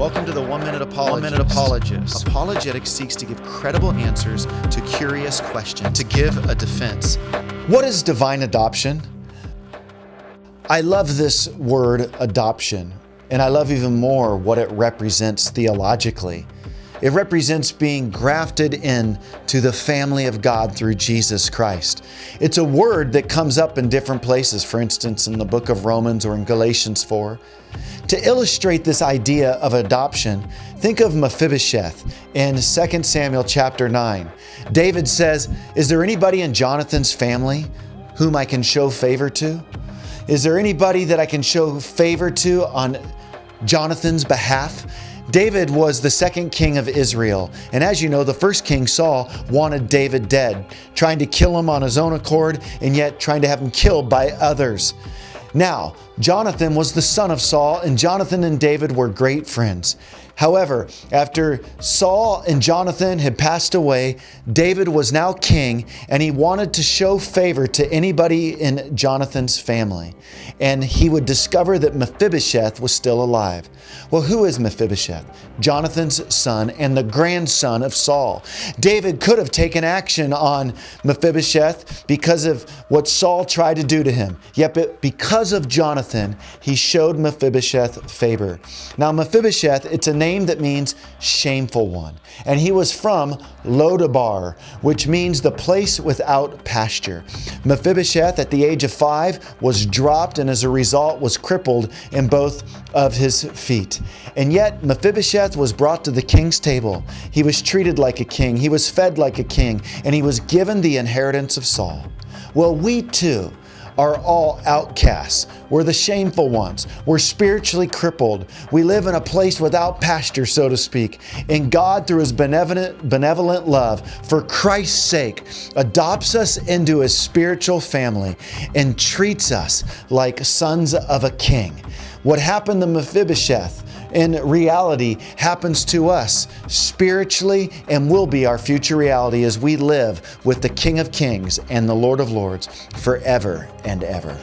Welcome to the 1 Minute Apologist. 1 Minute Apologist. Apologetics seeks to give credible answers to curious questions, to give a defense. What is divine adoption? I love this word adoption, and I love even more what it represents theologically. It represents being grafted into the family of God through Jesus Christ. It's a word that comes up in different places, for instance, in the book of Romans or in Galatians 4. To illustrate this idea of adoption, think of Mephibosheth in 2 Samuel chapter 9. David says, "Is there anybody in Jonathan's family whom I can show favor to? Is there anybody that I can show favor to on Jonathan's behalf?" David was the second king of Israel. And as you know, the first king, Saul, wanted David dead, trying to kill him on his own accord and yet trying to have him killed by others. Now, Jonathan was the son of Saul, and Jonathan and David were great friends. However, after Saul and Jonathan had passed away, David was now king, and he wanted to show favor to anybody in Jonathan's family. And he would discover that Mephibosheth was still alive. Well, who is Mephibosheth? Jonathan's son and the grandson of Saul. David could have taken action on Mephibosheth because of what Saul tried to do to him. Yet because of Jonathan, he showed Mephibosheth favor. Now, Mephibosheth, it's a name that means shameful one. And he was from Lodabar, which means the place without pasture. Mephibosheth, at the age of 5, was dropped and as a result was crippled in both of his feet. And yet Mephibosheth was brought to the king's table. He was treated like a king. He was fed like a king. And he was given the inheritance of Saul. Well, we too are all outcasts. We're the shameful ones. We're spiritually crippled. We live in a place without pasture, so to speak. And God, through His benevolent love, for Christ's sake, adopts us into His spiritual family and treats us like sons of a king. What happened to Mephibosheth in reality happens to us spiritually and will be our future reality as we live with the King of Kings and the Lord of Lords forever and ever.